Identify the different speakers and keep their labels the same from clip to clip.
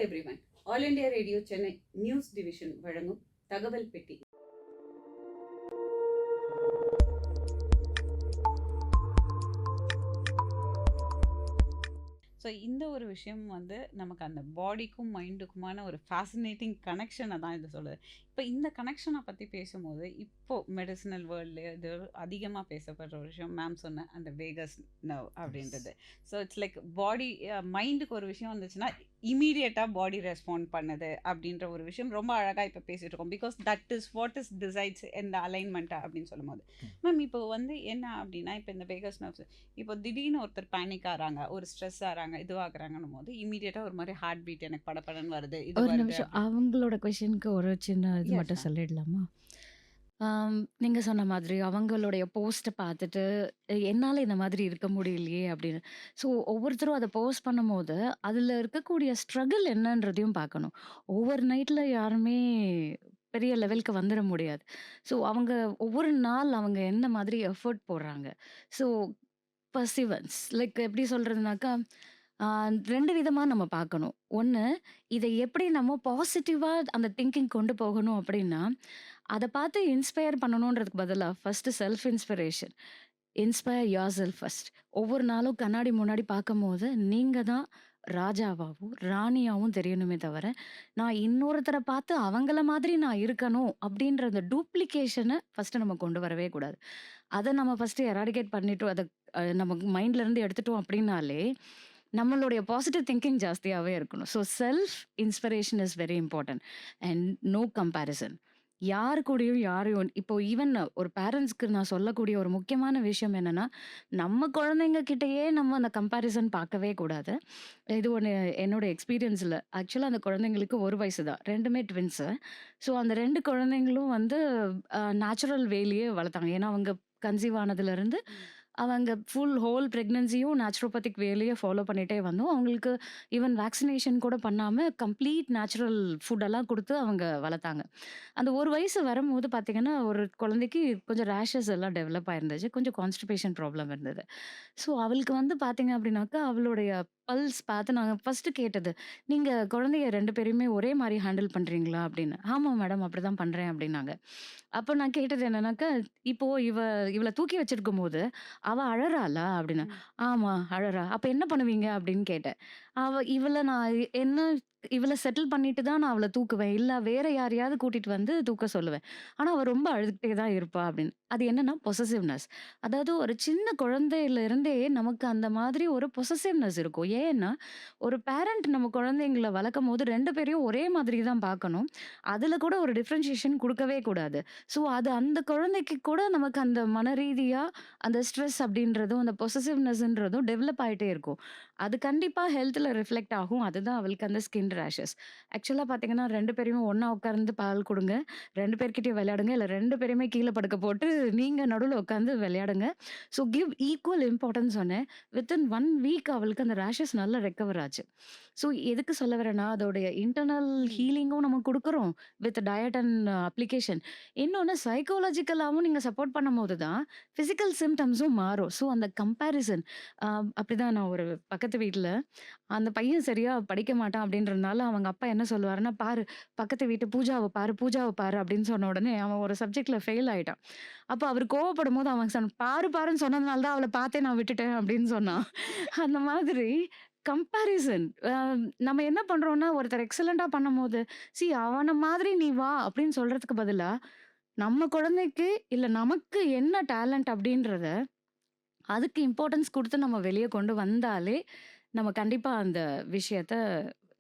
Speaker 1: Everyone. All India radio Chennai news division வழங்கும் தகவல் பெட்டி. ஸோ இந்த ஒரு விஷயம் வந்து நமக்கு அந்த பாடிக்கும் மைண்டுக்குமான ஒரு ஃபேசினேட்டிங் கனெக்ஷனை தான் இது சொல்லுது. இப்போ இந்த கனெக்ஷனை பற்றி பேசும்போது இப்போது மெடிசினல் வேர்ல்டு இது அதிகமாக பேசப்படுற ஒரு விஷயம் மேம் சொன்ன அந்த வேகஸ் நர்வ் அப்படின்றது. ஸோ இட்ஸ் லைக் பாடி மைண்டுக்கு ஒரு விஷயம் வந்துச்சுன்னா இமீடியட்டாக பாடி ரெஸ்பாண்ட் பண்ணுது அப்படின்ற ஒரு விஷயம் ரொம்ப அழகாக இப்போ பேசிகிட்டு இருக்கோம். Because that is what is decides இந்த அலைன்மெண்ட்டா அப்படின்னு சொல்லும்போது மேம் இப்போ வந்து என்ன அப்படின்னா இப்போ இந்த வேகஸ் நர்வ்ஸ் இப்போ திடீர்னு ஒருத்தர் பேனிக் ஆகிறாங்க, ஒரு ஸ்ட்ரெஸ் ஆகிறாங்க, இதுவாகிறாங்கன்னும் போது இமீடியட்டாக ஒரு மாதிரி ஹார்ட் பீட் எனக்கு படப்படன்னு வருது, இது
Speaker 2: ஒரு
Speaker 1: வருது
Speaker 2: நிமிஷம்
Speaker 1: அப்படி.
Speaker 2: அவங்களோட கொஷனுக்கு ஒரு சின்ன இது
Speaker 1: எஸ்
Speaker 2: மட்டும்
Speaker 1: மேம்.
Speaker 2: சொல்லிடலாமா? நீங்க சொன்ன மாதிரி அவங்களுடைய போஸ்ட்ட பார்த்துட்டு, என்னால இந்த மாதிரி இருக்க முடியலையே அப்படின்னு. ஸோ ஒவ்வொருத்தரும் அத போஸ்ட் பண்ணும்போது, அதுல இருக்கக்கூடிய ஸ்ட்ரகிள் என்னன்றதையும் பார்க்கணும். ஓவர் நைட்ல யாருமே பெரிய லெவலுக்கு வந்துர முடியாது. ஸோ அவங்க ஒவ்வொரு நாள் அவங்க என்ன மாதிரி எஃபோர்ட் போடுறாங்க. ஸோ பர்சிவன்ஸ் லைக் எப்படி சொல்றதுனாக்கா, ஆ 2 விதமா நம்ம பார்க்கணும். 1 இத எப்படி நம்ம பாசிட்டிவா அந்த திங்கிங் கொண்டு போகணும் அப்படின்னா, அத பார்த்து இன்ஸ்பயர் பண்ணணுன்றதுக்கு பதிலா first self inspiration. Inspire yourself first. ஒவ்வொரு நாளும் கண்ணாடி முன்னாடி பார்க்கும்போது, நீங்க தான் ராஜாவாவும், ராணியாவும் தெரியணுமே தவிர, நான் இன்னொருத்தர பார்த்து அவங்கள மாதிரி நான் இருக்கணும் அப்படின்ற அந்த டூப்ளிகேஷன ஃபர்ஸ்ட் நம்ம கொண்டு வரவே கூடாது. அத நம்ம ஃபர்ஸ்ட் எராடிகேட் பண்ணிட்டோம். அத நம்ம மைண்ட்ல இருந்து எடுத்துட்டோம் அப்படின்னாலே, நம்மளுடைய பாசிட்டிவ் திங்கிங் ஜாஸ்தியாவே இருக்கணும். So self inspiration is very important and no comparison. யார் கூடயும் யாரையும் இப்போ ஈவன் ஒரு பேரண்ட்ஸ்க்கு நான் சொல்லக்கூடிய ஒரு முக்கியமான விஷயம் என்னன்னா, நம்ம குழந்தைங்க கிட்டயே நம்ம அந்த கம்பேரிசன் பார்க்கவே கூடாது. இது ஒண்ணு என்னோட எக்ஸ்பீரியன்ஸ்ல. ஆக்சுவலா அந்த குழந்தைங்களுக்கு 1 வயசு தான். 2மே ட்வின்ஸு. ஸோ அந்த 2 குழந்தைங்களும் வந்து நேச்சுரல் வேலயே வளர்த்தாங்க. ஏன்னா அவங்க கன்சீவ் ஆனதுலருந்து அவங்க ஃபுல் ஹோல் பிரெக்னன்சியும் நேச்சுரோபதிக் வேலயே ஃபாலோ பண்ணிட்டே வந்தோம். அவங்களுக்கு ஈவன் வேக்சினேஷன் கூட பண்ணாம கம்ப்ளீட் நேச்சுரல் ஃபுட்டெல்லாம் குடுத்து அவங்க வளர்த்தாங்க. அந்த 1 வயசு வரும்போது பார்த்தீங்கன்னா, ஒரு குழந்தைக்கு கொஞ்சம் ரேஷஸ் எல்லாம் டெவலப் ஆயிருந்துச்சு. கொஞ்சம் கான்ஸ்டிபேஷன் ப்ராப்ளம் இருந்தது. ஸோ அவளுக்கு வந்து பார்த்தீங்க அப்படின்னாக்கா, அவளுடைய பல்ஸ் பார்த்து நாங்க ஃபர்ஸ்ட்டு கேட்டது, "நீங்க குழந்தைய 2 பேரையுமே ஒரே மாரி ஹேண்டில் பண்றீங்களா?" அப்படின்னு. "ஆமா மேடம், அப்படிதான் பண்றேன்" அப்படின்னாங்க. அப்ப நான் கேட்டது என்னன்னாக்கா, "இப்போ இவள தூக்கி வச்சிருக்கும்போது, அவ அழறாளா?" அப்படின்னு.
Speaker 1: ம்.
Speaker 2: "ஆமா, அழறா." "அப்ப என்ன பண்ணுவீங்க?" அப்படின்னு கேட்டேன். இவள நான் இவள செட்டில் பண்ணிட்டு தான் நான் அவள தூக்குவேன். இல்ல வேற யாரையாவது கூட்டிட்டு வந்து தூக்க சொல்லுவேன். ஆனா அவ ரொம்ப அழுதுகிட்டே தான் இருப்பா அப்படின்னு. அது என்னன்னா பொசெசிவ்னஸ். அதாவது ஒரு சின்ன குழந்தையில இருந்தே நமக்கு அந்த மாதிரி ஒரு பொசெசிவ்னஸ் இருக்கும். ஏன்னா, ஒரு பேரண்ட் நம்ம குழந்தைங்கள வளர்க்கும்போது 2 பேரையும் ஒரே மாதிரி தான் பார்க்கணும். அதுல கூட ஒரு டிஃபரன்ஷியேஷன் குடுக்கவே கூடாது. ஸோ அது அந்த குழந்தைக்கு கூட நமக்கு அந்த மனரீதியா அந்த ஸ்ட்ரெஸ் அப்படின்றதும், அந்த பொசெசிவ்னஸ்ன்றதும் டெவலப் ஆயிட்டே இருக்கும். அது கண்டிப்பா ஹெல்த்ல ரிஃப்ளெக்ட் ஆகும். அதுதான் அவளுக்கு அந்த ஸ்கின் ரேஷஸ். ஆக்சுவலா பார்த்தீங்கன்னா 2 பேரையுமே ஒண்ணா உட்கார்ந்து பால் குடுங்க. 2 பேர்கிட்டயும் விளையாடுங்க. இல்ல 2 பேரையுமே கீழ படுக்க போட்டு, நீங்க நடுவுல உட்கார்ந்து விளையாடுங்க. ஸோ கிவ் ஈக்குவல் இம்பார்ட்டன்ஸ் சொன்னேன். வித்தின் 1 வீக் அவளுக்கு அந்த ரேஷஸ் நல்லா ரெக்கவர் ஆச்சு. ஸோ எதுக்கு சொல்ல வரேன்னா, அதோடைய இன்டர்னல்
Speaker 1: ம்.
Speaker 2: ஹீலிங்கும் நம்ம குடுக்குறோம். With diet and application. இன்னொன்னு சைக்காலஜிக்கலாவும் நீங்க சப்போர்ட் பண்ணும்போது தான், பிசிக்கல் சிம்ப்டம்ஸும் மாறும். ஸோ அந்த கம்பேரிசன் அ அப்படிதான் நான் ஒரு பக்கத்து வீட்ல அந்த பையன் சரியா படிக்க மாட்டான் அப்படின்றதுனால, அவங்க அப்பா என்ன சொல்லுவாருன்னா, "பாரு பக்கத்து வீட்டு பூஜாவ பாரு, பூஜாவ பாரு" அப்படின்னு சொன்ன உடனே அவன் ஒரு சப்ஜெக்ட்ல ஃபெயில் ஆயிட்டான். அப்ப அவரு கோவப்படும்போது அவன் "பாரு பாருன்னு சொன்னதுனால தான் அவள பார்த்தே நான் விட்டுட்டேன்" அப்படின்னு சொன்னான். அந்த மாதிரி கம்பேரிசன் நம்ம என்ன பண்றோம்னா, ஒருத்தர் எக்ஸலென்ட்டா பண்ணும்போது, அவன மாதிரி நீ வா" அப்படின்னு சொல்றதுக்கு பதிலா, நம்ம குழந்தைக்கு இல்ல நமக்கு என்ன டேலண்ட் அப்படின்றத, அதுக்கு இம்பார்ட்டன்ஸ் குடுத்து நம்ம வெளிய கொண்டு வந்தாலே, நம்ம கண்டிப்பா அந்த விஷயத்த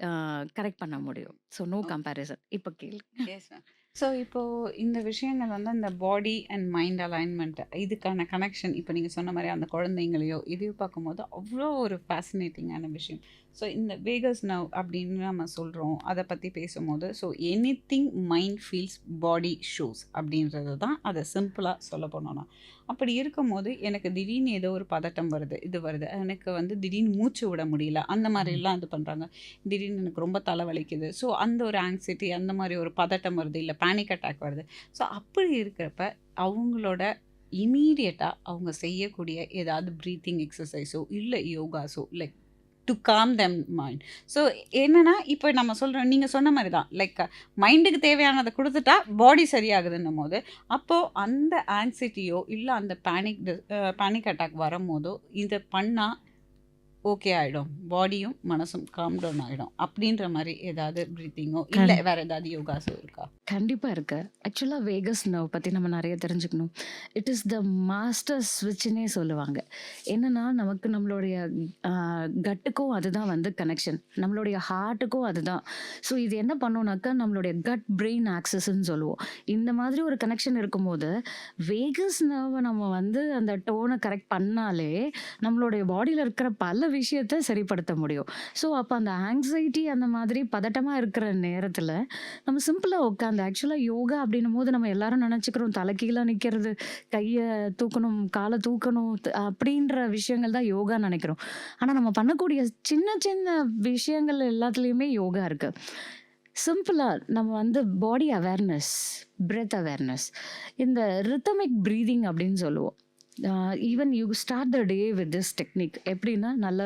Speaker 2: அ கரெக்ட் பண்ண முடியும். So no
Speaker 1: okay.
Speaker 2: கம்பேரிசன். இப்ப கேளு.
Speaker 1: Yes ma'am. ஸோ இப்போ இந்த விஷயங்கள் வந்து அந்த பாடி அண்ட் மைண்ட் அலைன்மெண்ட் இதுக்கான கனெக்ஷன் இப்போ நீங்கள் சொன்ன மாதிரி அந்த குழந்தைங்களையோ இதையும் பார்க்கும்போது அவ்வளோ ஒரு ஃபேசினேட்டிங்கான விஷயம். ஸோ இந்த வேகஸ் நர்வ் அப்படின்னு நம்ம சொல்கிறோம், அதை பற்றி பேசும்போது ஸோ எனிதிங் மைண்ட் ஃபீல்ஸ் பாடி ஷோஸ் அப்படின்றது தான் அதை சிம்பிளாக சொல்ல போனோம்னா. அப்படி இருக்கும்போது எனக்கு திடீர்னு ஏதோ ஒரு பதட்டம் வருது, இது வருது, எனக்கு வந்து திடீர்னு மூச்சு விட முடியல, அந்த
Speaker 2: ம்.
Speaker 1: மாதிரிலாம் இது பண்ணுறாங்க. திடீர்னு எனக்கு ரொம்ப தலைவலிக்குது. ஸோ அந்த ஒரு ஆங்ஸைட்டி அந்த மாதிரி ஒரு பதட்டம் வருது, இல்லை பேனிக் அட்டாக் வருது. ஸோ அப்படி இருக்கிறப்ப அவங்களோட இமீடியட்டாக அவங்க செய்யக்கூடிய ஏதாவது ப்ரீத்திங் எக்ஸசைஸோ இல்லை யோகாஸோ like to calm them mind. So என்னன்னா, இப்போ நம்ம சொல்றோம் நீங்க சொன்ன மாரி தான். லைக் மைண்டுக்கு தேவையானத குடுத்துட்டா, பாடி சரியாகுதுன்னும்போது, அப்போ அந்த ஆங்ஸைட்டியோ, இல்ல அந்த பேனிக் அட்டாக் வரும்போதோ, இத பண்ணா ஓகே ஆயிடும். பாடியும், மனசும் காம் டவுன் ஆயிடும். அப்படின்ற மாரி ஏதாவது பிரீத்திங்கோ, இல்ல
Speaker 2: கண்
Speaker 1: வேற ஏதாவது யோகாஸோ இருக்கா?
Speaker 2: கண்டிப்பா இருக்கு. ஆக்சுவலா வேகஸ் நர்வ் பத்தி நம்ம நெறைய தெரிஞ்சுக்கணும். இட் இஸ் த மாஸ்டர் ஸ்விட்ச்னே சொல்லுவாங்க. என்னன்னா, நமக்கு நம்மளுடைய அ கட்டுக்கும் அதுதான் வந்து கனெக்ஷன். நம்மளுடைய ஹார்ட்டுக்கும் அதுதான். ஸோ இது என்ன பண்ணும்னாக்கா, நம்மளுடைய கட் பிரெயின் ஆக்சஸ்ன்னு சொல்லுவோம். இந்த மாதிரி ஒரு கனெக்ஷன் இருக்கும்போது, வேகஸ் நர்வ நம்ம வந்து அந்த டோன கரெக்ட் பண்ணாலே, நம்மளுடைய பாடியில இருக்கிற பல விஷயத்த சரிப்படுத்த முடியும். ஸோ அப்ப அந்த ஆங்ஸைட்டி அந்த மாதிரி பதட்டமா இருக்கிற நேரத்துல, நம்ம சிம்பிளா உட்காந்து ஆக்சுவலா யோகா அப்படின்னும்போது நம்ம எல்லாரும் நினைச்சுக்கிறோம் தலைகீழா நிக்கிறது, கைய தூக்கணும், கால தூக்கணும் அப்படின்ற விஷயங்கள் தான் யோகா நினைக்கிறோம். ஆனா நம்ம பண்ணக்கூடிய சின்ன சின்ன விஷயங்கள் எல்லாத்துலயுமே யோகா இருக்கு. சிம்பிளா நம்ம வந்து பாடி அவேர்னஸ், பிரெத் அவேர்னஸ், இந்த ரிதமிக் பிரீதிங் அப்படின்னு சொல்லுவோம். Even you start the day with this technique. எப்படின்னா நல்ல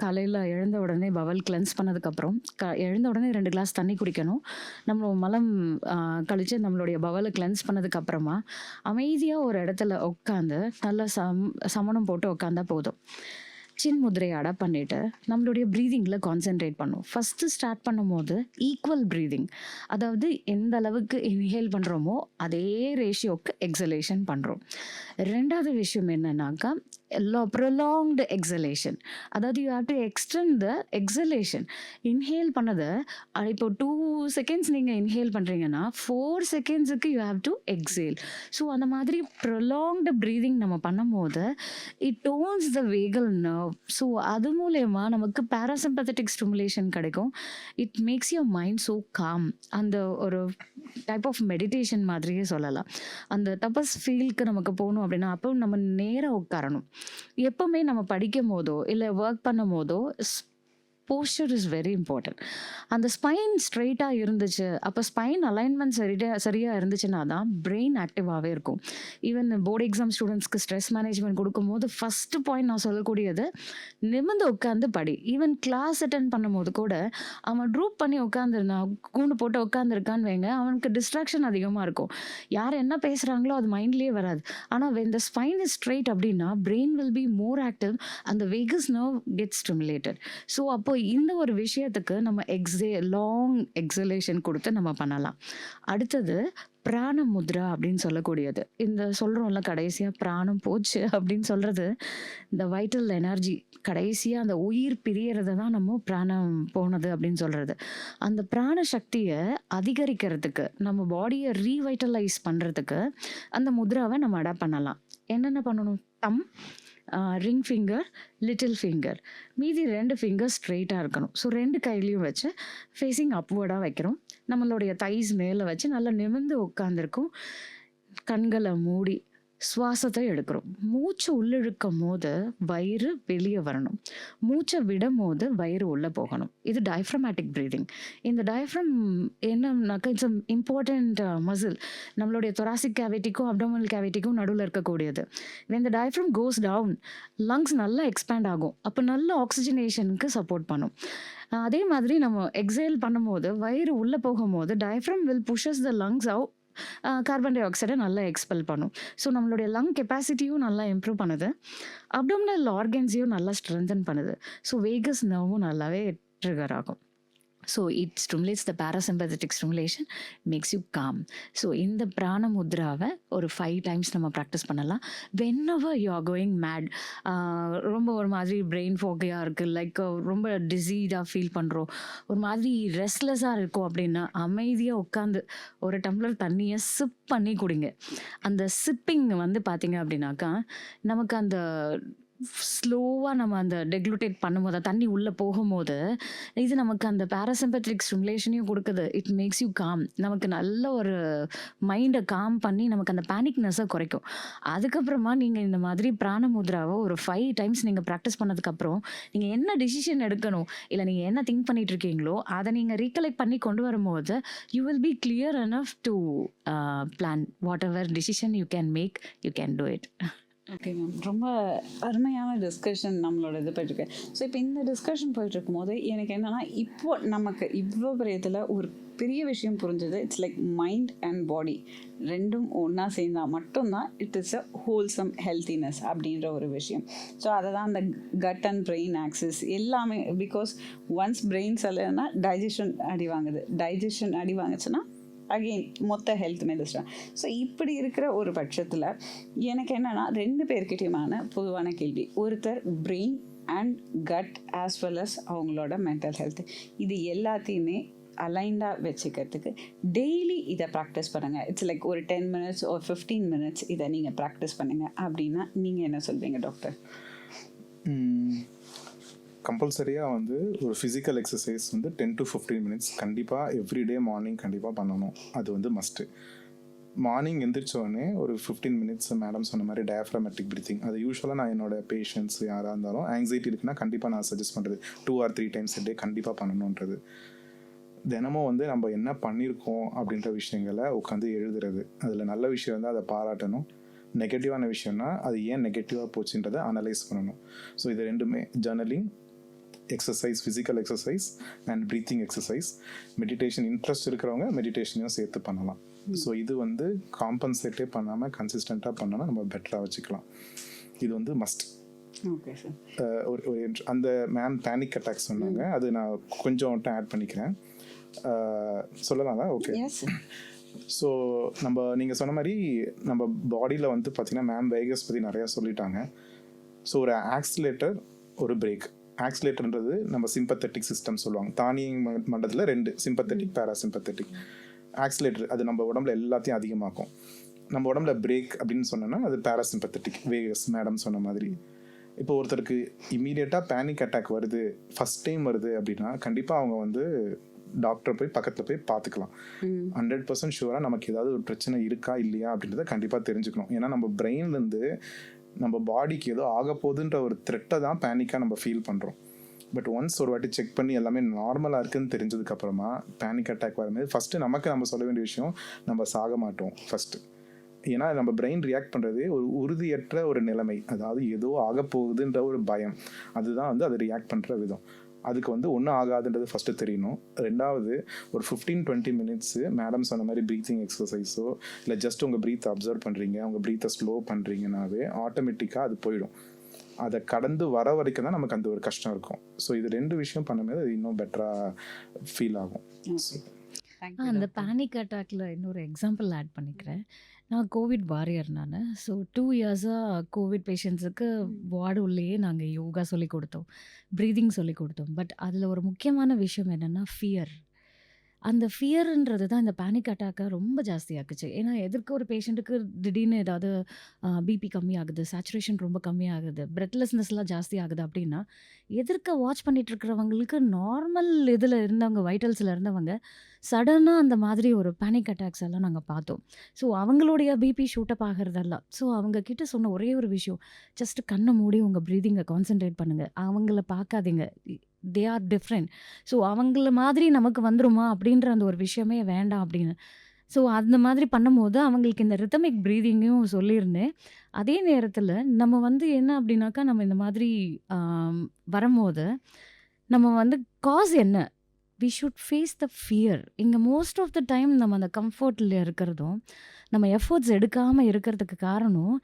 Speaker 2: காலையில் எழுந்த உடனே பவல் கிளென்ஸ் பண்ணதுக்கப்புறம் எழுந்த உடனே 2 கிளாஸ் தண்ணி குடிக்கணும். நம்ம மலம் கழித்து நம்மளுடைய பவலை கிளென்ஸ் பண்ணதுக்கப்புறமா அமைதியாக ஒரு இடத்துல உட்காந்து நல்ல சமணம் போட்டு உட்காந்தா போதும். சின் முதிரையை அடாப்ட் பண்ணிட்டு நம்மளுடைய ப்ரீதிங்கில் கான்சென்ட்ரேட் பண்ணும். ஃபஸ்ட்டு ஸ்டார்ட் பண்ணும்போது ஈக்குவல் ப்ரீதிங், அதாவது எந்த அளவுக்கு இன்ஹேல் பண்ணுறோமோ அதே ரேஷியோக்கு எக்ஸலேஷன் பண்ணுறோம். ரெண்டாவது விஷயம் என்னன்னாக்கா ப்ரொலாங்டு எக்ஸலேஷன், அதாவது you have to extend the exhalation. Inhale பண்ணதை இப்போ 2 செகண்ட்ஸ் நீங்கள் இன்ஹேல் பண்ணுறீங்கன்னா 4 செகண்ட்ஸுக்கு you have to exhale. So அந்த மாதிரி ப்ரொலாங்டு ப்ரீதிங் நம்ம பண்ணும்போது it tones the vagal nerve. So அது மூலயமா நமக்கு பேராசிம்பத்தட்டிக் ஸ்டிமுலேஷன் கிடைக்கும். It makes your mind so calm. அந்த ஒரு டைப் ஆஃப் மெடிடேஷன் மாதிரியே சொல்லலாம். அந்த தபஸ் ஃபீல்க்கு நமக்கு போகணும் அப்படின்னா அப்போ நம்ம நேராக உட்காரணும். எப்பவுமே நம்ம படிக்கும் போதோ இல்லை ஒர்க் பண்ணும் போதோ போஸ்டர் இஸ் வெரி இம்பார்ட்டன்ட். அந்த ஸ்பைன் ஸ்ட்ரெயிட்டாக இருந்துச்சு, அப்போ ஸ்பைன் அலைன்மெண்ட் சரியாக இருந்துச்சுன்னா தான் பிரெயின் ஆக்டிவாகவே இருக்கும். ஈவன் போர்டு எக்ஸாம் ஸ்டூடெண்ட்ஸ்க்கு ஸ்ட்ரெஸ் மேனேஜ்மெண்ட் கொடுக்கும்போது ஃபஸ்ட்டு பாயிண்ட் நான் சொல்லக்கூடியது நிமிர்ந்து உட்காந்து படி. ஈவன் கிளாஸ் அட்டென்ட் பண்ணும்போது கூட அவன் ட்ரூப் பண்ணி உட்காந்துருந்தான், கூண்டு போட்டு உட்காந்துருக்கான்னு வைங்க, அவனுக்கு டிஸ்ட்ராக்ஷன் அதிகமாக இருக்கும். யார் என்ன பேசுகிறாங்களோ அது மைண்ட்லேயே வராது. ஆனால் when the spine is straight அப்படின்னா brain will be more active and the vagus nerve gets stimulated. So அப்போ இந்த ஒரு விஷயத்துக்கு நம்ம லாங் எக்ஸலேஷன் கொடுத்து நம்ம பண்ணலாம். அடுத்தது பிராண முத்ரா அப்படின்னு சொல்லக்கூடியது. இந்த சொல்கிறோம்ல கடைசியாக பிராணம் போச்சு அப்படின்னு சொல்கிறது, இந்த வைட்டல் எனர்ஜி கடைசியாக அந்த உயிர் பிரியறதை தான் நம்ம பிராணம் போனது அப்படின்னு சொல்கிறது. அந்த பிராண சக்தியை அதிகரிக்கிறதுக்கு, நம்ம பாடியை ரீவைட்டலைஸ் பண்ணுறதுக்கு அந்த முத்ராவை நம்ம அடாப்ட் பண்ணலாம். என்னென்ன பண்ணணும்? ரிங் ஃபிங்கர், லிட்டில் ஃபிங்கர், மீதி 2 ஃபிங்கர் ஸ்ட்ரெயிட்டாக இருக்கணும். ஸோ 2 கையிலையும் வச்சு ஃபேஸிங் அப்வர்டாக வைக்கிறோம். நம்மளுடைய தைஸ் மேலே வச்சு நல்லா நிமிர்ந்து உட்காந்துருக்கும். கண்களை மூடி சுவாசத்தை எடுக்கிறோம். மூச்சு உள்ளிழுக்கும் போது வயிறு வெளியே வரணும், மூச்சை விடும் போது வயிறு உள்ளே போகணும். இது டயஃப்ரமேட்டிக் ப்ரீதிங். இந்த டயஃப்ரம் என்னன்னாக்கா இட்ஸ் இம்பார்ட்டண்ட் மசில். நம்மளுடைய தொராசிக் கேவிட்டிக்கும் அப்டோமினல் கேவிட்டிக்கும் நடுவில் இருக்கக்கூடியது. இந்த டயஃப்ரம் கோஸ் டவுன், லங்ஸ் நல்லா எக்ஸ்பேண்ட் ஆகும். அப்போ நல்ல ஆக்சிஜனேஷனுக்கு சப்போர்ட் பண்ணும். அதே மாதிரி நம்ம எக்ஸேல் பண்ணும்போது வயிறு உள்ளே போகும்போது diaphragm will pushes the lungs out, carbon டை ஆக்சைடை நல்லா எக்ஸ்பெல் பண்ணும். ஸோ நம்மளுடைய லங் கெப்பாசிட்டியும் நல்லா இம்ப்ரூவ் பண்ணுது, அப்டோமினல் ஆர்கன்ஸையும் நல்லா ஸ்ட்ரென்தன் பண்ணுது. ஸோ வேகஸ் நர்வும் நல்லாவே ட்ரிகர் ஆகும். So it stimulates the parasympathetic stimulation, makes you calm. So இந்த பிராண முத்ராவை ஒரு 5 டைம்ஸ் நம்ம ப்ராக்டிஸ் பண்ணலாம். Whenever you are going mad, ரொம்ப ஒரு மாதிரி பிரெயின் ஃபோக்கியாக இருக்குது, லைக் ரொம்ப டிசீடாக ஃபீல் பண்ணுறோம், ஒரு மாதிரி ரெஸ்ட்லெஸ்ஸாக இருக்கும் அப்படின்னா அமைதியாக உட்காந்து ஒரு டம்ளர் தண்ணியை சிப் பண்ணி குடிங்க. அந்த சிப்பிங் வந்து பார்த்தீங்க அப்படின்னாக்கா நமக்கு அந்த ஸ்லோவாக நம்ம அந்த டெக்லூட்டேட் பண்ணும்போது தண்ணி உள்ளே போகும்போது இது நமக்கு அந்த பேராசிம்பத்தட்டிக் ஸ்டிமுலேஷனையும் கொடுக்குது. It makes you com. நமக்கு நல்ல ஒரு மைண்டை காம் பண்ணி நமக்கு அந்த பேனிக்னஸை குறைக்கும். அதுக்கப்புறமா நீங்கள் இந்த மாதிரி பிராண முத்ராவை ஒரு 5 டைம்ஸ் நீங்கள் ப்ராக்டிஸ் பண்ணதுக்கப்புறம் நீங்கள் என்ன டிசிஷன் எடுக்கணும், இல்லை நீங்கள் என்ன திங்க் பண்ணிட்டு இருக்கீங்களோ அதை நீங்கள் ரீகலெக்ட் பண்ணி கொண்டு வரும்போது you will be clear enough to plan whatever decision you can make, you can do it.
Speaker 1: Okay ma'am. ரொம்ப அருமையான டிஸ்கஷன் நம்மளோட இது போயிட்டுருக்கு. ஸோ இப்போ இந்த டிஸ்கஷன் போயிட்டுருக்கும் போது எனக்கு என்னென்னா, இப்போ நமக்கு இவ்வளோ பெரிய இதில் ஒரு பெரிய விஷயம் புரிஞ்சது. It's like mind and body ரெண்டும் ஒன்றா சேர்ந்தால் மட்டும்தான் it is a wholesome healthiness அப்படின்ற ஒரு விஷயம். ஸோ அதை தான் அந்த கட் அண்ட் பிரெயின் ஆக்சிஸ் எல்லாமே. பிகாஸ் ஒன்ஸ் பிரெயின் சொல்லலைன்னா டைஜஷன் அடி வாங்குது. டைஜஷன் அடி வாங்குச்சுன்னா அகெயின் மொத்த ஹெல்த் மெடிசன். ஸோ இப்படி இருக்கிற ஒரு பட்சத்தில் எனக்கு என்னென்னா, 2 பேர்கிட்டையுமான பொதுவான கேள்வி. ஒருத்தர் brain and gut as well as அவங்களோட மென்டல் ஹெல்த், இது எல்லாத்தையுமே அலைண்டாக வச்சுக்கிறதுக்கு டெய்லி இதை ப்ராக்டிஸ் பண்ணுங்கள். இட்ஸ் லைக் ஒரு 10 minutes ஒரு 15 minutes இதை நீங்கள் ப்ராக்டிஸ் பண்ணுங்கள் அப்படின்னா நீங்கள் என்ன சொல்வீங்க டாக்டர்?
Speaker 3: கம்பல்சரியாக வந்து ஒரு ஃபிசிக்கல் எக்ஸசைஸ் வந்து 10 to 15 minutes கண்டிப்பாக எவ்ரிடே மார்னிங் கண்டிப்பாக பண்ணணும். அது வந்து மஸ்ட்டு. மார்னிங் எந்திரிச்சோடனே ஒரு 15 minutes மேடம் சொன்ன மாதிரி டயஃப்ராமேட்டிக் பிரீத்திங், அது யூஸ்வலாக நான் என்னோட பேஷண்ட்ஸ் யாராக இருந்தாலும் ஆங்ஸைட்டி இருக்குன்னா கண்டிப்பாக நான் சஜஸ்ட் பண்ணுறது 2 or 3 times a day கண்டிப்பாக பண்ணணுன்றது. தினமும் வந்து நம்ம என்ன பண்ணியிருக்கோம் அப்படின்ற விஷயங்களை உட்காந்து எழுதுறது. அதில் நல்ல விஷயம் வந்து அதை பாராட்டணும். நெகட்டிவான விஷயம்னா அது ஏன் நெகட்டிவாக போச்சுன்றதை அனலைஸ் பண்ணணும். ஸோ இது ரெண்டுமே journaling, exercise, physical exercise and breathing exercise. Meditation interest இருக்கிறவங்க மெடிடேஷனையும் சேர்த்து பண்ணலாம். ஸோ இது வந்து காம்பன்சேட்டே பண்ணாமல் கன்சிஸ்டண்ட்டாக பண்ணோன்னா நம்ம பெட்டராக வச்சுக்கலாம். இது வந்து மஸ்ட்.
Speaker 1: Okay sir.
Speaker 3: ஒரு அந்த மேம் பேனிக் அட்டாக் சொன்னாங்க, அது நான் கொஞ்சம் ஆட் பண்ணிக்கிறேன். சொல்லலாங்களா? ஓகே. ஸோ நீங்கள் சொன்ன மாதிரி நம்ம பாடியில் வந்து பார்த்திங்கன்னா மேம் வேகஸ் பற்றி நிறையா சொல்லிட்டாங்க. ஸோ ஒரு ஆக்சிலேட்டர், ஒரு பிரேக். ஆக்சிலேட்டர்ன்றது நம்ம சிம்பத்தட்டிக் சிஸ்டம் சொல்லுவாங்க. தானியங்கி மண்டலத்தில் 2, சிம்பத்தட்டிக், பேராசிம்பத்தட்டிக். ஆக்சிலேட்டர் அது நம்ம உடம்புல எல்லாத்தையும் அதிகமாக்கும். நம்ம உடம்புல பிரேக் அப்படின்னு சொன்னோன்னா அது பேராசிம்பத்தட்டிக், வேகஸ் மேடம் சொன்ன மாதிரி. இப்போ ஒருத்தருக்கு இம்மீடியட்டாக பேனிக் அட்டாக் வருது, ஃபஸ்ட் டைம் வருது அப்படின்னா கண்டிப்பாக அவங்க வந்து டாக்டரை போய் பக்கத்தில் போய் பார்த்துக்கலாம். 100% ஷுவராக நமக்கு ஏதாவது ஒரு பிரச்சனை இருக்கா இல்லையா அப்படின்றத கண்டிப்பாக தெரிஞ்சுக்கணும். ஏன்னா நம்ம பிரெயின்லேருந்து நம்ம பாடிக்கு ஏதோ ஆக போகுதுன்ற ஒரு த்ரெட்டை தான் பேனிக்காக நம்ம ஃபீல் பண்ணுறோம். பட் ஒன்ஸ் ஒரு வாட்டி செக் பண்ணி எல்லாமே நார்மலாக இருக்குதுன்னு தெரிஞ்சதுக்கப்புறமா பேனிக் அட்டாக் வரும்போது ஃபஸ்ட்டு நம்ம சொல்ல வேண்டிய விஷயம், நம்ம சாக மாட்டோம் ஃபஸ்ட்டு. ஏன்னா நம்ம பிரெயின் ரியாக்ட் பண்ணுறது ஒரு உறுதியற்ற ஒரு நிலைமை, அதாவது ஏதோ ஆக போகுதுன்ற ஒரு பயம், அதுதான் வந்து அது ரியாக்ட் பண்ணுற விதம். அதுக்கு வந்து ஒன்றும் ஆகாதுன்றது ஃபஸ்ட்டு தெரியணும். ரெண்டாவது ஒரு 15-20 minutes மேடம் சொன்ன மாதிரி ப்ரீத்திங் எக்ஸசைஸோ இல்லை ஜஸ்ட் உங்கள் ப்ரீத்தை அப்சர்வ் பண்ணுறீங்க, உங்கள் ப்ரீத்தை ஸ்லோ பண்ணுறீங்கன்னாவே ஆட்டோமேட்டிக்காக அது போயிடும். அதை கடந்து வர வரைக்கும் தான் நமக்கு அந்த ஒரு கஷ்டம் இருக்கும். ஸோ இது 2 விஷயம் பண்ணும்போது அது இன்னும் பெட்டராக ஃபீல் ஆகும்.
Speaker 2: அந்த பேனிக் அட்டாக்ல இன்னொரு எக்ஸாம்பிள் ஆட் பண்ணிக்கிறேன். நான் கோவிட் வாரியர் நான். ஸோ 2 இயர்ஸாக கோவிட் பேஷண்ட்ஸுக்கு வார்டு உள்ளேயே நாங்கள் யோகா சொல்லி கொடுத்தோம், ப்ரீதிங் சொல்லி கொடுத்தோம். பட் அதில் ஒரு முக்கியமான விஷயம் என்னென்னா ஃபியர். அந்த ஃபியர்ன்றது தான் இந்த பேனிக் அட்டாக்கை ரொம்ப ஜாஸ்தியாக்குச்சு. ஏன்னா எதிர்க்க ஒரு பேஷண்ட்டுக்கு திடீர்னு ஏதாவது பிபி கம்மியாகுது, சேச்சுரேஷன் ரொம்ப கம்மியாகுது, பிரெத்லெஸ்னஸ்லாம் ஜாஸ்தி ஆகுது அப்படின்னா, எதிர்க்க வாட்ச் பண்ணிட்டு இருக்கிறவங்களுக்கு நார்மல் இதில் இருந்தவங்க, வைட்டல்ஸில் இருந்தவங்க சடனாக அந்த மாதிரி ஒரு பேனிக் அட்டாக்ஸ் எல்லாம் நாங்கள் பார்த்தோம். ஸோ அவங்களுடைய பிபி ஷூட்டப் ஆகிறதெல்லாம். ஸோ அவங்க கிட்ட சொன்ன ஒரே ஒரு விஷயம், ஜஸ்ட் கண்ணை மூடி உங்கள் ப்ரீதிங்கை கான்சென்ட்ரேட் பண்ணுங்கள், அவங்கள பார்க்காதீங்க, தே ஆர் டிஃப்ரெண்ட். ஸோ அவங்கள மாதிரி நமக்கு வந்துருமா அப்படின்ற அந்த ஒரு விஷயமே வேண்டாம் அப்படின்னு. ஸோ அந்த மாதிரி பண்ணும்போது அவங்களுக்கு இந்த ரிதமிக் ப்ரீதிங்கும் சொல்லியிருந்தேன். அதே நேரத்தில் நம்ம வந்து என்ன அப்படின்னாக்கா, நம்ம இந்த மாதிரி வரும்போது நம்ம வந்து காஸ் என்ன, we should face the fear. இங்கே மோஸ்ட் ஆஃப் த டைம் நம்ம அந்த கம்ஃபர்ட்டில் இருக்கிறதும், நம்ம எஃபோர்ட்ஸ் எடுக்காமல் இருக்கிறதுக்கு காரணம்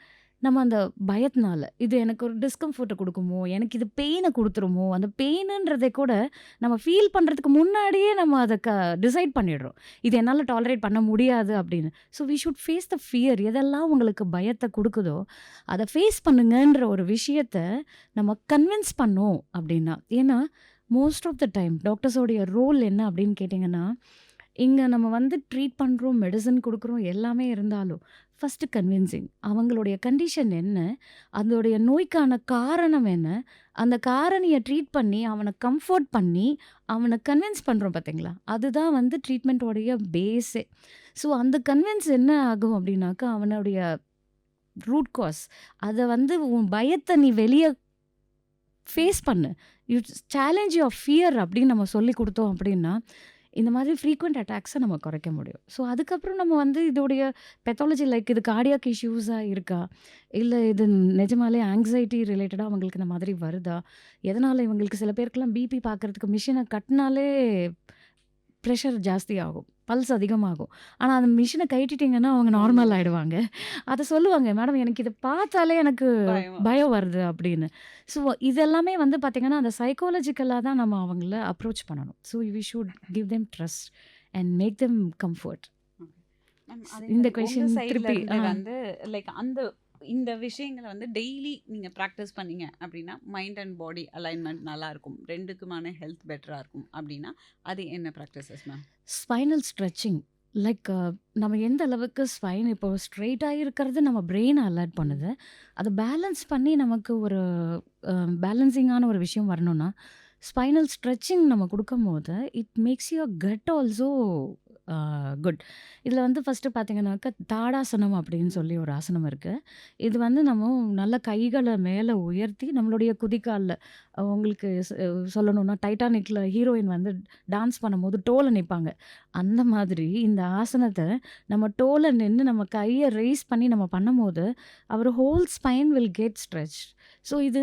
Speaker 2: நம்ம அந்த பயத்தினால. இது எனக்கு ஒரு டிஸ்கம்ஃபர்ட்டை கொடுக்குமோ, எனக்கு இது பெயினை கொடுத்துருமோ, அந்த பெயினுன்றதை கூட நம்ம ஃபீல் பண்ணுறதுக்கு முன்னாடியே நம்ம அதை டிசைட் பண்ணிடுறோம், இது என்னால் டாலரேட் பண்ண முடியாது அப்படின்னு. So we should face the fear. எதெல்லாம் உங்களுக்கு பயத்தை கொடுக்குதோ அதை ஃபேஸ் பண்ணுங்கன்ற ஒரு விஷயத்தை நம்ம கன்வின்ஸ் பண்ணோம் அப்படின்னா. ஏன்னா மோஸ்ட் ஆஃப் த டைம் டாக்டர்ஸோடைய ரோல் என்ன அப்படின்னு கேட்டிங்கன்னா, இங்கே நம்ம வந்து ட்ரீட் பண்ணுறோம், மெடிசன் கொடுக்குறோம், எல்லாமே இருந்தாலும் ஃபஸ்ட்டு கன்வின்சிங். அவங்களுடைய கண்டிஷன் என்ன, அதோடைய நோய்க்கான காரணம் என்ன, அந்த காரணியை ட்ரீட் பண்ணி அவனை கம்ஃபர்ட் பண்ணி அவனை கன்வின்ஸ் பண்ணுறோம் பார்த்தீங்களா, அதுதான் வந்து ட்ரீட்மெண்ட்டோடைய பேஸே. ஸோ அந்த கன்வின்ஸ் என்ன ஆகும் அப்படின்னாக்கா, அவனுடைய ரூட் காஸ், அதை வந்து உன் பயத்தை நீ வெளியே ஃபேஸ் பண்ணு, யூ சேலஞ்ச் யுவர் ஃபியர் அப்படின்னு நம்ம சொல்லி கொடுத்தோம் அப்படின்னா, இந்த மாதிரி ஃப்ரீக்வெண்ட் அட்டாக்ஸை நம்ம குறைக்க முடியும். ஸோ அதுக்கப்புறம் நம்ம வந்து இதோடைய பெத்தாலஜி லைக் இது கார்டியாக் இஷ்யூஸாக இருக்கா, இல்லை இது நிஜமாலே ஆங்ஸைட்டி ரிலேட்டடாக அவங்களுக்கு இந்த மாதிரி வருதா, எதனால் இவங்களுக்கு சில பேருக்குலாம் பிபி பார்க்குறதுக்கு மிஷினை கட்டினாலே ப்ரெஷர் ஜாஸ்தி ஆகும், பல்ஸ் அதிகமாகும். ஆனால் அந்த மிஷினை கழட்டிட்டிங்கன்னா அவங்க நார்மல் ஆகிடுவாங்க. அதை சொல்லுவாங்க, மேடம் எனக்கு இதை பார்த்தாலே எனக்கு
Speaker 1: பயமா.
Speaker 2: பயம் வருது அப்படின்னு. ஸோ இதெல்லாமே வந்து பார்த்திங்கன்னா அந்த சைக்காலஜிக்கலாக தான் நம்ம அவங்கள அப்ரோச் பண்ணணும். So we should give them trust and make them comfort.
Speaker 1: Ma'am அதே
Speaker 2: இந்த
Speaker 1: மாதிரி உங்க
Speaker 2: கொஷின்
Speaker 1: சைட்ல
Speaker 2: திருப்பி
Speaker 1: இருந்து வந்து லைக் இந்த விஷயங்களை வந்து டெய்லி நீங்க ப்ராக்டிஸ் பண்ணீங்க அப்படின்னா மைண்ட் அண்ட் பாடி அலைன்மெண்ட் நல்லா இருக்கும், ரெண்டுக்குமான ஹெல்த் பெட்டரா இருக்கும் அப்படின்னா அது என்ன practices ma'am?
Speaker 2: Spinal stretching like நம்ம எந்த அளவுக்கு ஸ்பைன் இப்போ ஸ்ட்ரெயிட்டாக இருக்கிறது நம்ம பிரெயின் அலர்ட் பண்ணுது, அதை பேலன்ஸ் பண்ணி நமக்கு ஒரு பேலன்சிங்கான ஒரு விஷயம் வரணும்னா ஸ்பைனல் ஸ்ட்ரெச்சிங் நம்ம கொடுக்கும்போது it makes your gut also good. இதில் வந்து ஃபஸ்ட்டு பார்த்தீங்கன்னாக்கா தாடாசனம் அப்படின்னு சொல்லி ஒரு ஆசனம் இருக்குது. இது வந்து நம்ம நல்ல கைகளை மேலே உயர்த்தி நம்மளுடைய குதிக்காலில் உங்களுக்கு சொல்லணும்னா டைட்டானிக்கில் ஹீரோயின் வந்து டான்ஸ் பண்ணும்போது டோலை நிற்பாங்க, அந்த மாதிரி இந்த ஆசனத்தை நம்ம டோலை நின்று நம்ம கையை ரைஸ் பண்ணி நம்ம பண்ணும்போது our whole spine will get stretch. So இது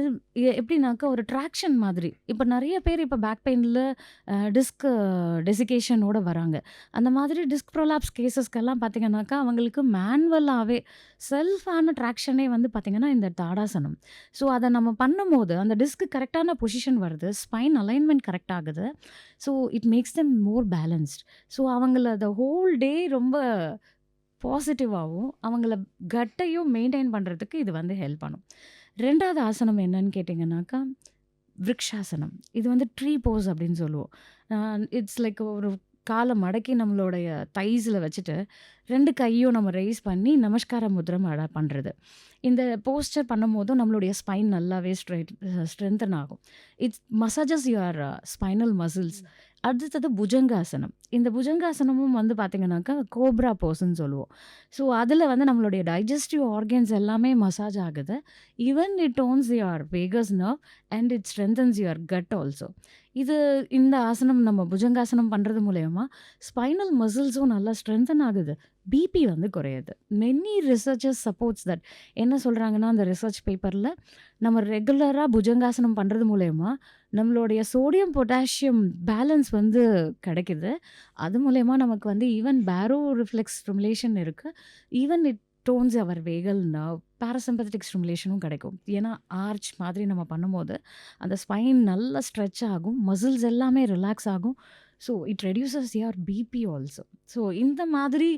Speaker 2: எப்படின்னாக்கா ஒரு ட்ராக்ஷன் மாதிரி. இப்போ நிறைய பேர் இப்போ பேக் பெயினில் டிஸ்க் டெசிகேஷனோட வராங்க. அந்த மாதிரி டிஸ்க் ப்ரோலாப்ஸ் கேசஸ்க்கெல்லாம் பார்த்தீங்கன்னாக்கா அவங்களுக்கு மேனுவலாகவே செல்ஃபான ட்ராக்ஷனே வந்து பார்த்திங்கன்னா இந்த தாடாசனம். ஸோ அதை நம்ம பண்ணும்போது அந்த டிஸ்க்கு கரெக்டான பொசிஷன் வருது, ஸ்பைன் அலைன்மெண்ட் கரெக்ட் ஆகுது. So it makes them more balanced. So அவங்கள அந்த ஹோல் டே ரொம்ப பாசிட்டிவாகவும் அவங்கள கட்டையும் மெயின்டைன் பண்ணுறதுக்கு இது வந்து ஹெல்ப் பண்ணும். ரெண்டாவது ஆசனம் என்னன்னு கேட்டிங்கன்னாக்கா விருக்ஷாசனம். இது வந்து ட்ரீ போஸ் அப்படின்னு சொல்லுவோம். இட்ஸ் லைக் ஒரு காலை மடக்கி நம்மளுடைய தைஸில் வச்சுட்டு 2 கையும் நம்ம ரைஸ் பண்ணி நமஸ்கார முத்ரம் பண்ணுறது. இந்த போஸ்டர் பண்ணும்போதும் நம்மளுடைய ஸ்பைன் நல்லாவே ஸ்ட்ரென்தன் ஆகும். It's massages your spinal muscles. அடுத்தது புஜங்காசனம். இந்த புஜங்காசனமும் வந்து பார்த்திங்கனாக்கா கோப்ரா போஸ்ன்னு சொல்லுவோம். ஸோ அதில் வந்து நம்மளுடைய டைஜஸ்டிவ் ஆர்கன்ஸ் எல்லாமே மசாஜ் ஆகுது. Even it tones your vagus nerve and it strengthens your gut also. இந்த ஆசனம் நம்ம புஜங்காசனம் பண்ணுறது மூலயமா ஸ்பைனல் மசில்ஸும் நல்லா ஸ்ட்ரென்தன் ஆகுது, பிபி வந்து குறையுது. Many researchers supports that. என்ன சொல்கிறாங்கன்னா அந்த ரிசர்ச் பேப்பரில் நம்ம ரெகுலராக புஜங்காசனம் பண்ணுறது மூலயமா நம்மளுடைய சோடியம் பொட்டாசியம் பேலன்ஸ் வந்து கிடைக்குது. அது மூலயமா நமக்கு வந்து ஈவன் பேரோ ரிஃப்ளெக்ஸ் ஸ்டிமுலேஷன் இருக்குது. Even it tones our vagal nerve parasympathetic ஸ்டிமுலேஷனும் கிடைக்கும். ஏன்னா ஆர்ச் மாதிரி நம்ம பண்ணும்போது அந்த ஸ்பைன் நல்லா ஸ்ட்ரெச் ஆகும், மசில்ஸ் எல்லாமே ரிலாக்ஸ் ஆகும். So it reduces your BP also. So இந்த மாதிரி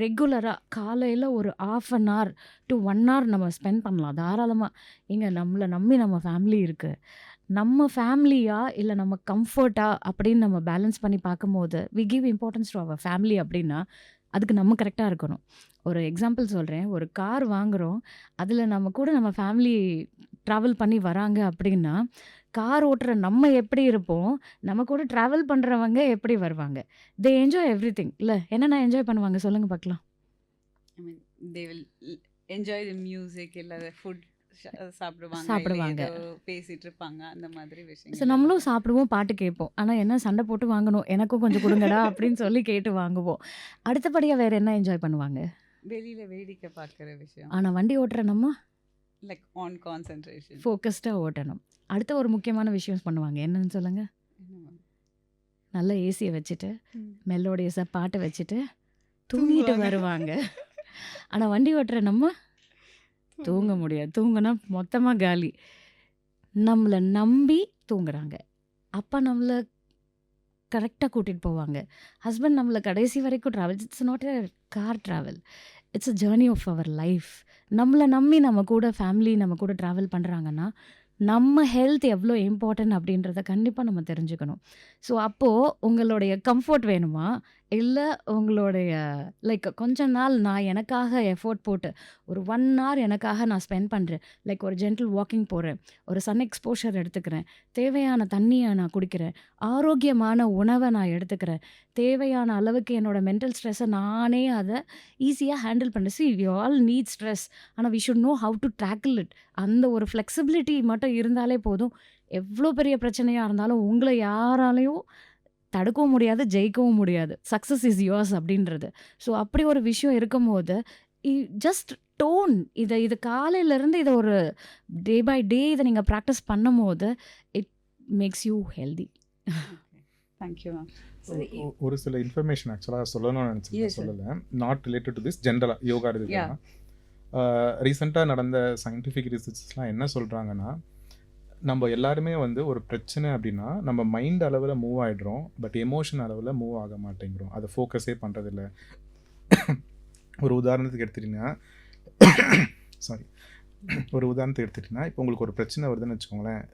Speaker 2: ரெகுலராக காலையில் ஒரு 1/2 hour to 1 hour நம்ம ஸ்பெண்ட் பண்ணலாம் தாராளமாக. இங்கே நம்மளை நம்பி நம்ம ஃபேமிலி இருக்குது, நம்ம ஃபேமிலியா இல்லை நம்ம கம்ஃபர்ட்டா அப்படின்னு நம்ம பேலன்ஸ் பண்ணி பார்க்கும்போது we give importance to our family. அப்படின்னா அதுக்கு நம்ம கரெக்டாக இருக்கணும். ஒரு எக்ஸாம்பிள் சொல்கிறேன், ஒரு கார் வாங்குகிறோம், அதில் நம்ம கூட நம்ம ஃபேமிலி ட்ராவல் பண்ணி வராங்க அப்படின்னா கார் ஓட்டுற நம்ம எப்படி இருப்போம், நம்ம கூட ட்ராவல் பண்ணுறவங்க எப்படி வருவாங்க, தே என்ஜாய் எவ்ரி திங். இல்லை என்னென்ன என்ஜாய் பண்ணுவாங்க சொல்லுங்கள் பார்க்கலாம்.
Speaker 1: I mean they will enjoy the music, இல்லை ஃபுட் சாப்பிடுவாங்க,
Speaker 2: சாப்பிடுவாங்க.
Speaker 1: பேசிட்டு இருப்பாங்க, அந்த மாதிரி
Speaker 2: ஸோ
Speaker 1: விஷயங்கள்
Speaker 2: நம்மளும் சாப்பிடுவோம், பாட்டு கேட்போம். ஆனால் என்ன சண்டை போட்டு வாங்கணும், எனக்கும் கொஞ்சம் கொடுங்கடா அப்படின்னு சொல்லி கேட்டு வாங்குவோம். அடுத்தபடியாக வேறு என்ன என்ஜாய் பண்ணுவாங்க?
Speaker 1: வெளியில வேடிக்கை பார்க்குற விஷயம்,
Speaker 2: ஆனால் வண்டி ஓட்டுற நம்ம
Speaker 1: லைக் ஆன் கான்சென்ட்ரேஷன்.
Speaker 2: ஃபோக்கஸ்டாக ஓட்டணும். அடுத்த ஒரு முக்கியமான விஷயம் பண்ணுவாங்க, என்னன்னு சொல்லுங்கள்? நல்ல ஏசியை வச்சுட்டு மெல்லோடைய பாட்டை வச்சுட்டு தூங்கிட்டு வருவாங்க. ஆனால் வண்டி ஓட்டுற நம்ம தூங்க முடியாது, தூங்கினா மொத்தமாக காலி. நம்மளை நம்பி தூங்குறாங்க, அப்பா நம்மளை கரெக்டாக கூட்டிகிட்டு போவாங்க. ஹஸ்பண்ட் நம்மளை கடைசி வரைக்கும் travel. It's not a car travel, it's a journey of our life. நம்மளை நம்பி நம்ம கூட ஃபேமிலி நம்ம கூட ட்ராவல் பண்ணுறாங்கன்னா நம்ம ஹெல்த் எவ்வளோ இம்பார்ட்டன்ட் அப்படின்றத கண்டிப்பாக நம்ம தெரிஞ்சுக்கணும். ஸோ அப்போது உங்களுடைய கம்ஃபர்ட் வேணுமா, இல்லை உங்களுடைய லைக் கொஞ்ச நாள் நான் எனக்காக எஃபோர்ட் போட்டு ஒரு 1 hour எனக்காக நான் ஸ்பெண்ட் பண்ணுறேன், லைக் ஒரு ஜென்டில் வாக்கிங் போகிறேன், ஒரு சன் எக்ஸ்போஷர் எடுத்துக்கிறேன், தேவையான தண்ணியை நான் குடிக்கிறேன், ஆரோக்கியமான உணவை நான் எடுத்துக்கிறேன், தேவையான அளவுக்கு என்னோட மென்டல் ஸ்ட்ரெஸ்ஸை நானே அதை ஈஸியாக ஹேண்டில் பண்ணுறேன். See we all need stress, ஆனால் we should know how to tackle it. அந்த ஒரு ஃப்ளெக்சிபிலிட்டி மட்டும் இருந்தாலே போதும். எவ்வளோ பெரிய பிரச்சனையாக இருந்தாலும் உங்களை யாராலையும் தடுக்கவும் முடியாது, ஜெயிக்கவும் முடியாது. சக்சஸ் இஸ் யுவர்ஸ் அப்படின்றது. ஸோ அப்படி ஒரு விஷயம் இருக்கும்போது, ஜஸ்ட் டோன் இது காலையிலேருந்து இதை ஒரு டே பை டே இதை நீங்கள் ப்ராக்டிஸ் பண்ணும்போது it makes you healthy.
Speaker 1: Thank you ma'am.
Speaker 3: ஒரு சில இன்ஃபர்மேஷன் ஆக்சுவலாக சொல்லணும்னு நினச்சேன்,
Speaker 1: Yes, sir.
Speaker 3: சொல்லலை. நாட் ரிலேட்டட் டு திஸ், ஜென்ரலாக யோகா
Speaker 1: Yeah.
Speaker 3: இருக்குன்னா ரீசெண்டாக நடந்த சயின்டிஃபிக் ரிசர்ச்சஸ்லாம் என்ன சொல்கிறாங்கன்னா, நம்ம எல்லாருமே வந்து ஒரு பிரச்சனை அப்படின்னா நம்ம மைண்ட் அளவில் மூவ் ஆகிடுறோம், பட் எமோஷன் அளவில் மூவ் ஆக மாட்டேங்கிறோம், அதை ஃபோக்கஸே பண்ணுறதில்ல. ஒரு உதாரணத்துக்கு எடுத்துட்டிங்கன்னா சாரி ஒரு உதாரணத்துக்கு எடுத்துட்டிங்கன்னா இப்போ உங்களுக்கு ஒரு பிரச்சனை வருதுன்னு வச்சுக்கோங்களேன்.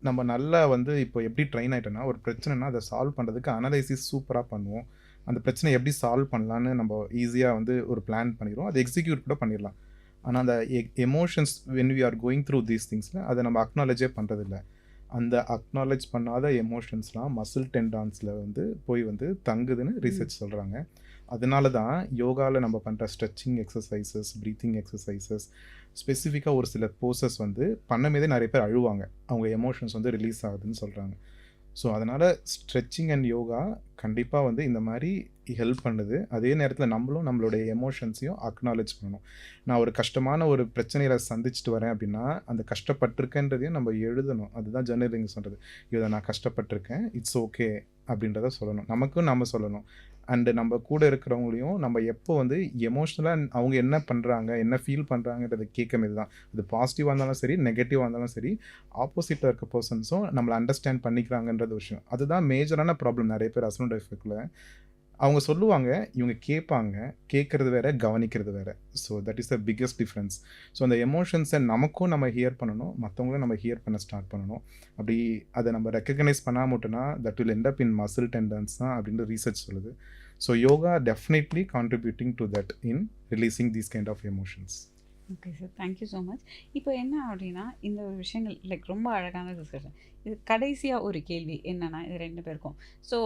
Speaker 3: நம்ம நல்லா வந்து இப்போ எப்படி ட்ரெயின் ஆகிட்டோன்னா, ஒரு பிரச்சனைனா அதை சால்வ் பண்ணுறதுக்கு அனலைசிஸ் சூப்பராக பண்ணுவோம். அந்த பிரச்சனை எப்படி சால்வ் பண்ணலான்னு நம்ம ஈஸியாக வந்து ஒரு பிளான் பண்ணிடுவோம், அதை எக்ஸிக்யூட் கூட பண்ணிடலாம். ஆனால் அந்த emotions when we are going through these திங்ஸில் அதை நம்ம அக்னாலஜே பண்ணுறதில்ல. அந்த அக்னாலஜ் பண்ணாத எமோஷன்ஸ்லாம் மசில் டெண்டான்ஸில் வந்து போய் வந்து தங்குதுன்னு ரிசர்ச் சொல்கிறாங்க. அதனால தான் யோகாவில் நம்ம பண்ணுற ஸ்ட்ரெச்சிங் எக்ஸசைசஸ், ப்ரீத்திங் எக்ஸசைசஸ், ஸ்பெசிஃபிக்காக ஒரு சில போசஸ் வந்து பண்ணமேதே நிறைய பேர் அழுவாங்க, அவங்க எமோஷன்ஸ் வந்து ரிலீஸ் ஆகுதுன்னு சொல்கிறாங்க. ஸோ அதனால் ஸ்ட்ரெச்சிங் அண்ட் யோகா கண்டிப்பாக வந்து இந்த மாதிரி ஹெல்ப் பண்ணுது. அதே நேரத்தில் நம்மளும் நம்மளுடைய எமோஷன்ஸையும் அக்னாலேஜ் பண்ணணும். நான் ஒரு கஷ்டமான ஒரு பிரச்சனையில் சந்திச்சுட்டு வரேன் அப்படின்னா, அந்த கஷ்டப்பட்டிருக்கேன்றதையும் நம்ம எழுதணும். அதுதான் ஜர்னலிங் சொல்கிறது. இதை நான் கஷ்டப்பட்டிருக்கேன், இட்ஸ் ஓகே அப்படின்றத சொல்லணும். நமக்கும் நம்ம சொல்லணும். அண்டு நம்ம கூட இருக்கிறவங்களையும் நம்ம எப்போ வந்து எமோஷ்னலாக அவங்க என்ன பண்ணுறாங்க, என்ன ஃபீல் பண்ணுறாங்கன்றதை கேட்கறது தான். அது பாசிட்டிவாக இருந்தாலும் சரி, நெகட்டிவாக இருந்தாலும் சரி, ஆப்போசிட்டில் இருக்க பர்சன்ஸும் நம்மளை அண்டர்ஸ்டாண்ட் பண்ணிக்கிறாங்கன்றது விஷயம். அதுதான் மேஜரான ப்ராப்ளம் நிறைய பேர் ஹஸ்பண்ட் ஒய்ஃபுக்குள்ள. அவங்க சொல்லுவாங்க, இவங்க கேட்பாங்க, கேட்குறது வேறு, கவனிக்கிறது வேறு. So that is the biggest difference. So அந்த எமோஷன்ஸை நமக்கும் நம்ம ஹியர் பண்ணணும், மற்றவங்களும் நம்ம ஹியர் பண்ண ஸ்டார்ட் பண்ணணும். அப்படி அதை நம்ம ரெக்கக்னைஸ் பண்ணாமட்டோன்னா that will end up in muscle tendons தான் அப்படின்னு ரிசர்ச் சொல்லுது. So yoga definitely contributing to that in releasing these kind of emotions.
Speaker 1: Okay sir, thank you so much. இப்போ என்ன அப்படின்னா, இந்த ஒரு விஷயங்கள் லைக் ரொம்ப அழகான டிஸ்கஷன். இது கடைசியாக ஒரு கேள்வி என்னென்னா, இது 2 பேருக்கும். ஸோ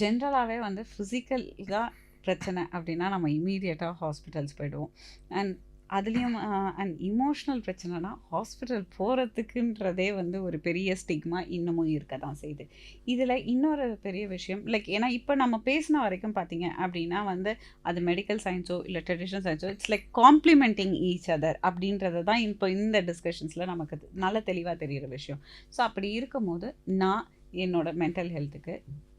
Speaker 1: ஜென்ரலாகவே வந்து ஃபிசிக்கலாக பிரச்சனை அப்படின்னா நம்ம இமீடியட்டாக ஹாஸ்பிட்டல்ஸ் போயிடுவோம். அண்ட் அதுலேயும் அண்ட் இமோஷ்னல் பிரச்சனைனா ஹாஸ்பிட்டல் போகிறதுக்குன்றதே வந்து ஒரு பெரிய ஸ்டிக்மா இன்னமும் இருக்க தான் செய்யுது. இதில் இன்னொரு பெரிய விஷயம் லைக் ஏன்னா இப்போ நம்ம பேசின வரைக்கும் பார்த்தீங்க அப்படின்னா வந்து அது மெடிக்கல் சயின்ஸோ இல்லை ட்ரெடிஷ்னல் சயின்ஸோ it's like complementing each other அப்படின்றது தான் இப்போ இந்த டிஸ்கஷன்ஸில் நமக்கு நல்ல தெளிவாக தெரிகிற விஷயம். ஸோ அப்படி இருக்கும்போது நான் என்னோட மென்டல் ஹெல்த்துக்கு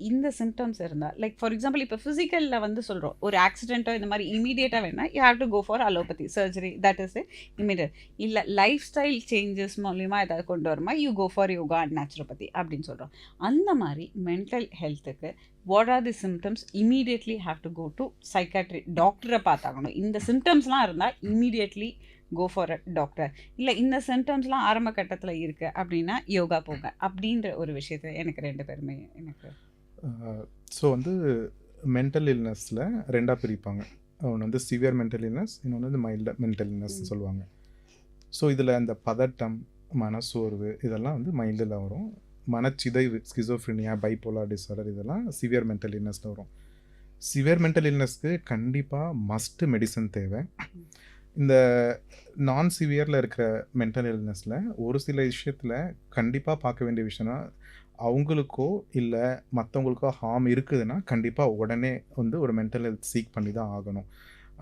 Speaker 1: இந்த சிம்டம்ஸ் இருந்தால் லைக் ஃபார் எக்ஸாம்பிள் இப்போ ஃபிசிக்கலில் வந்து சொல்கிறோம், ஒரு ஆக்சிடென்ட்டோ இந்த மாதிரி இமீடியட்டாக வேணா you have to go for allopathy surgery, that is immediate. இல்லை லைஃப் ஸ்டைல் சேஞ்சஸ் மூலிமா ஏதாவது கொண்டு வருமா, you go for yoga and naturopathy அப்படின்னு சொல்கிறோம். அந்த மாதிரி மென்டல் ஹெல்த்துக்கு what are the symptoms immediately have to go to psychiatry டாக்டரை பார்த்தாகணும். இந்த சிம்டம்ஸ்லாம் இருந்தால் immediately go for a doctor. இல்லை இந்த சிம்டம்ஸ்லாம் ஆரம்ப கட்டத்தில் இருக்குது அப்படின்னா யோகா போங்க அப்படின்ற ஒரு விஷயத்தை எனக்கு 2 பேருமே எனக்கு.
Speaker 3: ஸோ வந்து மென்டல் இல்னஸில் 2ஆக பிரிப்பாங்க. ஒன்று வந்து சிவியர் மென்டல் இல்னஸ், இன்னொன்று வந்து மைல்டு மென்டல் இல்னஸ்ன்னு சொல்லுவாங்க. ஸோ இதில் அந்த பதட்டம், மனசோர்வு இதெல்லாம் வந்து மைல்டில் வரும். மனச்சிதைவு, ஸ்கிசோஃப்ரினியா, பைப்போலார் டிஸார்டர் இதெல்லாம் சிவியர் மென்டல் இல்னஸில் வரும். சிவியர் மென்டல் இல்னஸ்க்கு கண்டிப்பாக மஸ்ட்டு மெடிசன் தேவை. இந்த நான் சிவியரில் இருக்கிற மென்டல் இல்னஸில் ஒரு சில விஷயத்தில் கண்டிப்பாக பார்க்க வேண்டிய விஷயம்னா, அவங்களுக்கோ இல்லை மற்றவங்களுக்கோ ஹார்ம் இருக்குதுன்னா கண்டிப்பாக உடனே வந்து ஒரு மென்டல் ஹெல்த் சீக் பண்ணி தான் ஆகணும்.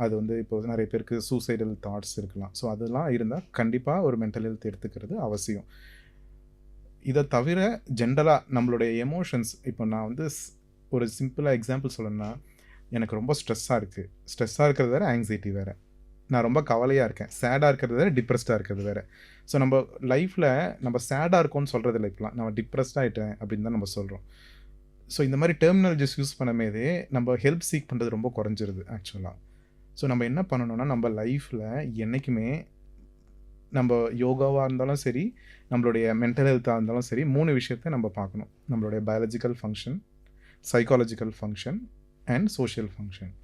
Speaker 3: அது வந்து இப்போ நிறைய பேருக்கு சூசைடல் தாட்ஸ் இருக்கலாம். ஸோ அதெல்லாம் இருந்தால் கண்டிப்பாக ஒரு மென்டல் ஹெல்த் எடுத்துக்கிறது அவசியம். இதை தவிர ஜென்ரலாக நம்மளுடைய எமோஷன்ஸ், இப்போ நான் வந்து ஒரு சிம்பிளாக எக்ஸாம்பிள் சொல்லணும்னா, எனக்கு ரொம்ப ஸ்ட்ரெஸ்ஸாக இருக்குது, ஸ்ட்ரெஸ்ஸாக இருக்கிறது வேறு, ஆங்ஸைட்டி வேறு. நான் ரொம்ப கவலையாக இருக்கேன், சேடாக இருக்கிறது வேறு, டிப்ரெஸ்டாக இருக்கிறது வேறு. ஸோ நம்ம லைஃப்பில் நம்ம சேடாக இருக்கோம்னு சொல்கிறது இல்லை, இப்போலாம் நம்ம டிப்ரெஸ்டாக ஆகிட்டேன் அப்படின்னு தான் நம்ம சொல்கிறோம். ஸோ இந்த மாதிரி டெர்மினாலஜிஸ் யூஸ் பண்ணமேதே நம்ம ஹெல்ப் சீக் பண்ணுறது ரொம்ப குறைஞ்சிருது ஆக்சுவலாக. ஸோ நம்ம என்ன பண்ணணும்னா, நம்ம லைஃப்பில் என்றைக்குமே நம்ம யோகாவாக இருந்தாலும் சரி, நம்மளுடைய மென்டல் ஹெல்த்தாக இருந்தாலும் சரி, 3 விஷயத்தை நம்ம பார்க்கணும். நம்மளுடைய biological function, psychological function and social function.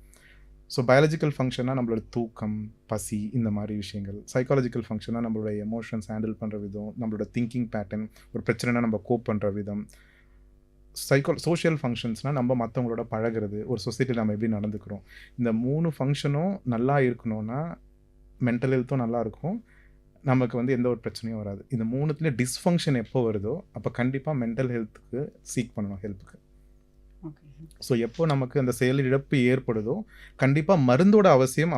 Speaker 3: So biological ஃபங்க்ஷனாக நம்மளோட தூக்கம், பசி இந்த மாதிரி விஷயங்கள். சைக்காலஜிக்கல் ஃபங்க்ஷனாக நம்மளோட எமோஷன்ஸ் ஹேண்டில் பண்ணுற விதம், நம்மளோட திங்கிங் பேட்டர்ன், ஒரு பிரச்சனைனா நம்ம கோப் பண்ணுற விதம். சோஷியல் ஃபங்க்ஷன்ஸ்னால் நம்ம மற்றவங்களோட பழகிறது, ஒரு சொசைட்டியில் நம்ம எப்படி நடந்துக்கிறோம். இந்த 3 ஃபங்க்ஷனும் நல்லா இருக்கணும்னா மென்டல் ஹெல்த்தும் நல்லா இருக்கும், நமக்கு வந்து எந்த ஒரு பிரச்சனையும் வராது. இந்த 3த்துல டிஸ்ஃபங்க்ஷன் எப்போ வருதோ அப்போ கண்டிப்பாக மென்டல் ஹெல்த்துக்கு சீக் பண்ணணும் ஹெல்ப்புக்கு. ஸோ எப்போ நமக்கு அந்த செயலிழப்பு ஏற்படுதோ கண்டிப்பாக மருந்தோட அவசியம்.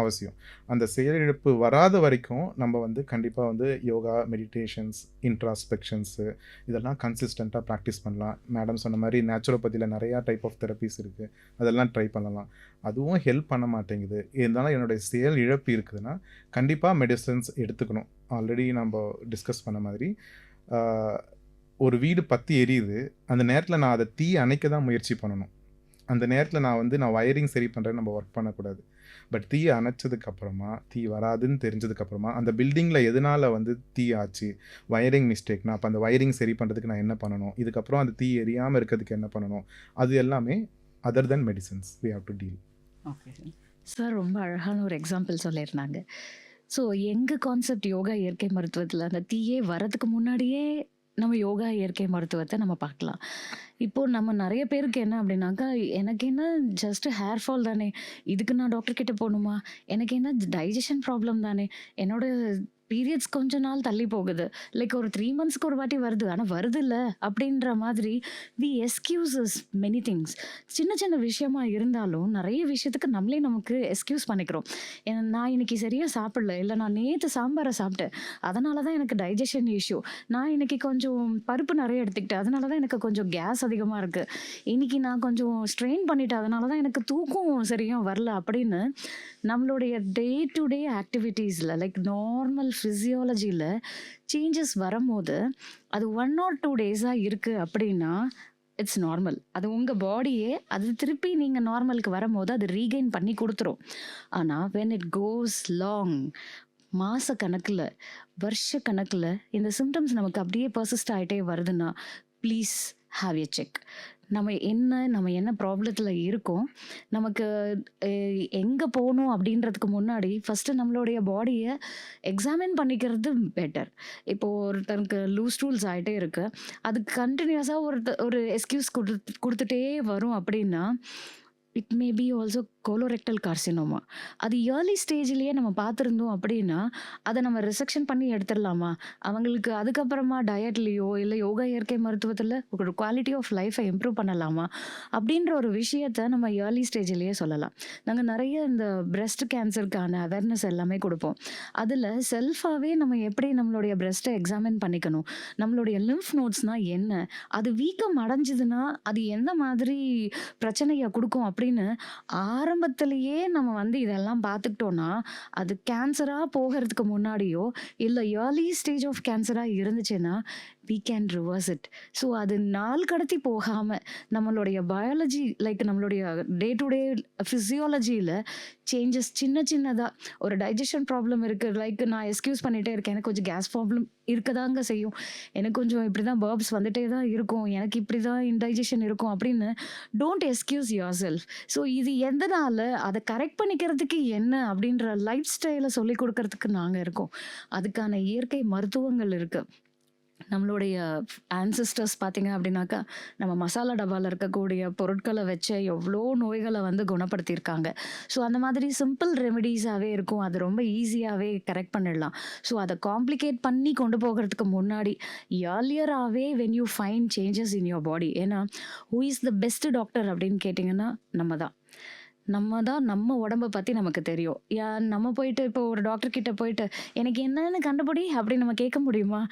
Speaker 3: அந்த செயலிழப்பு வராத வரைக்கும் நம்ம வந்து கண்டிப்பாக வந்து யோகா, மெடிடேஷன்ஸ், இன்ட்ராஸ்பெக்ஷன்ஸு இதெல்லாம் கன்சிஸ்டண்ட்டாக ப்ராக்டிஸ் பண்ணலாம். மேடம் சொன்ன மாதிரி நேச்சுரோபதியில் நிறையா டைப் ஆஃப் தெரப்பீஸ் இருக்குது, அதெல்லாம் ட்ரை பண்ணலாம். அதுவும் ஹெல்ப் பண்ண மாட்டேங்குது, இருந்தாலும் என்னுடைய செயல் இழப்பு இருக்குதுன்னா கண்டிப்பாக மெடிசன்ஸ் எடுத்துக்கணும். ஆல்ரெடி நம்ம டிஸ்கஸ் பண்ண மாதிரி ஒரு வீடு பற்றி எரியுது, அந்த நேரத்தில் நான் அதை தீ அணைக்க தான் முயற்சி பண்ணணும். அந்த நேரத்தில் நான் வயரிங் சரி பண்ணுறேன்னு நம்ம ஒர்க் பண்ணக்கூடாது. பட் தீயை அணைச்சதுக்கப்புறமா, தீ வராதுன்னு தெரிஞ்சதுக்கப்புறமா, அந்த பில்டிங்கில் எதனால் வந்து தீ ஆச்சு, வயரிங் மிஸ்டேக்னா அப்போ அந்த வயரிங் சரி பண்ணுறதுக்கு நான் என்ன பண்ணணும், இதுக்கப்புறம் அந்த தீ எரியாமல் இருக்கிறதுக்கு என்ன பண்ணணும், அது எல்லாமே other then medicines we have to deal.
Speaker 1: Okay sir.
Speaker 2: Sir ரொம்ப அழகான ஒரு எக்ஸாம்பிள் சொல்லியிருந்தாங்க. ஸோ எங்கள் கான்செப்ட் யோகா இயற்கை மருத்துவத்தில் அந்த தீயே வரதுக்கு முன்னாடியே நம்ம யோகா இயற்கை மருத்துவத்தை நம்ம பார்க்கலாம். இப்போது நம்ம நிறைய பேருக்கு என்ன அப்படின்னாக்கா, எனக்கு என்ன ஜஸ்ட் ஹேர் ஃபால் தானே, இதுக்கு நான் டாக்டர் கிட்ட போகணுமா, எனக்கு என்ன டைஜஷன் ப்ராப்ளம் தானே, என்னோட பீரியட்ஸ் கொஞ்ச நாள் தள்ளி போகுது, லைக் ஒரு 3 மந்த்ஸ்க்கு ஒரு வாட்டி வருது, ஆனால் வருது இல்லை அப்படின்ற மாதிரி வி எஸ்கியூசஸ் மெனி திங்ஸ். சின்ன சின்ன விஷயமா இருந்தாலும் நிறைய விஷயத்துக்கு நம்மளே நமக்கு எஸ்கியூஸ் பண்ணிக்கிறோம். நான் இன்னைக்கு சரியாக சாப்பிடல, இல்லை நான் நேற்று சாம்பாரை சாப்பிட்டேன் அதனால தான் எனக்கு டைஜஷன் இஷ்யூ, நான் இன்னைக்கு கொஞ்சம் பருப்பு நிறைய எடுத்துக்கிட்டேன் அதனால தான் எனக்கு கொஞ்சம் கேஸ் அதிகமாக இருக்குது, இன்னைக்கு நான் கொஞ்சம் ஸ்ட்ரெயின் பண்ணிட்டேன் அதனால தான் எனக்கு தூக்கம் சரியாக வரல அப்படின்னு நம்மளுடைய டே டு டே ஆக்டிவிட்டீஸில் லைக் நார்மல் ஃபிசியாலஜியில் சேஞ்சஸ் வரும்போது அது 1 or 2 டேஸாக இருக்குது அப்படின்னா இட்ஸ் நார்மல். அது உங்கள் பாடியே அது திருப்பி நீங்கள் நார்மலுக்கு வரும்போது அது ரீகெயின் பண்ணி கொடுத்துரும். ஆனால் when it goes long, மாத கணக்கில் வருஷ கணக்கில் இந்த சிம்டம்ஸ் நமக்கு அப்படியே பர்சிஸ்ட் ஆகிட்டே வருதுன்னா ப்ளீஸ் ஹாவ் எ செக். நம்ம என்ன ப்ராப்ளத்தில் இருக்கோம், நமக்கு எங்கே போகணும் அப்படின்றதுக்கு முன்னாடி ஃபஸ்ட்டு நம்மளுடைய பாடியை எக்ஸாமின் பண்ணிக்கிறது பெட்டர். இப்போது ஒருத்தருக்கு லூஸ் டூல்ஸ் ஆகிட்டே இருக்குது, அதுக்கு கண்டினியூஸாக ஒரு எக்ஸ்கியூஸ் கொடுத்துட்டே வரும் அப்படின்னா it may be also colorectal carcinoma. அது ஏர்லி ஸ்டேஜ்லேயே நம்ம பார்த்துருந்தோம் அப்படின்னா அதை நம்ம ரிசெக்ஷன் பண்ணி எடுத்துடலாமா, அவங்களுக்கு அதுக்கப்புறமா டயட்லேயோ இல்லை யோகா இயற்கை மருத்துவத்தில் ஒரு குவாலிட்டி ஆஃப் லைஃப்பை இம்ப்ரூவ் பண்ணலாமா அப்படின்ற ஒரு விஷயத்தை நம்ம ஏர்லி ஸ்டேஜ்லேயே சொல்லலாம். நாங்கள் நிறைய இந்த பிரெஸ்ட் கேன்சருக்கான அவேர்னஸ் எல்லாமே கொடுப்போம். அதில் செல்ஃபாகவே நம்ம எப்படி நம்மளுடைய பிரெஸ்ட்டை எக்ஸாமின் பண்ணிக்கணும், நம்மளுடைய லிம்ஃப் நோட்ஸ்னால் என்ன, அது வீக்கம் அடைஞ்சதுன்னா அது எந்த மாதிரி பிரச்சனையை கொடுக்கும் அப்படின்னு ஆரம்பத்திலேயே நம்ம வந்து இதெல்லாம் பார்த்துக்கிட்டோன்னா அது கேன்சராக போகிறதுக்கு முன்னாடியோ இல்லை ஏர்லி ஸ்டேஜ் ஆஃப் கேன்சராக இருந்துச்சுன்னா we can reverse it. So அது நாள் கடத்தி போகாமல் நம்மளுடைய பயாலஜி லைக் நம்மளுடைய டே டு டே ஃபிசியாலஜியில் சேஞ்சஸ் சின்னதாக ஒரு டைஜஷன் ப்ராப்ளம் இருக்குது, லைக் நான் எக்ஸ்கியூஸ் பண்ணிகிட்டே இருக்கேன், எனக்கு கொஞ்சம் கேஸ் ப்ராப்ளம் இருக்கதாங்க செய்யும், எனக்கு கொஞ்சம் இப்படி தான் பர்ப்ஸ் வந்துட்டே தான் இருக்கும், எனக்கு இப்படி தான் இன்டைஜஷன் இருக்கும் அப்படின்னு don't excuse your self. So இது எதனால் அதை கரெக்ட் பண்ணிக்கிறதுக்கு என்ன அப்படின்ற லைஃப் ஸ்டைலை சொல்லி கொடுக்கறதுக்கு நாங்கள் இருக்கோம். அதுக்கான இயற்கை மருத்துவங்கள் இருக்குது. நம்மளுடைய ஆன்சிஸ்டர்ஸ் பார்த்தீங்க அப்படின்னாக்கா நம்ம மசாலா டப்பாவில் இருக்கக்கூடிய பொருட்களை வச்சு எவ்வளோ நோய்களை வந்து குணப்படுத்தியிருக்காங்க. ஸோ அந்த மாதிரி சிம்பிள் ரெமெடிஸாகவே இருக்கும், அது ரொம்ப ஈஸியாகவே கரெக்ட் பண்ணிடலாம். ஸோ அதை காம்ப்ளிகேட் பண்ணி கொண்டு போகிறதுக்கு முன்னாடி ஏர்லியராகவே when you find changes in your body. ஏன்னா who is the best doctor அப்படின்னு கேட்டிங்கன்னா நம்ம தான் நம்ம உடம்பை பற்றி நமக்கு தெரியும். நம்ம போயிட்டு இப்போ ஒரு டாக்டர் கிட்ட போயிட்டு எனக்கு என்னன்னு கண்டுபிடி அப்படின்னு நம்ம கேட்க முடியுமா?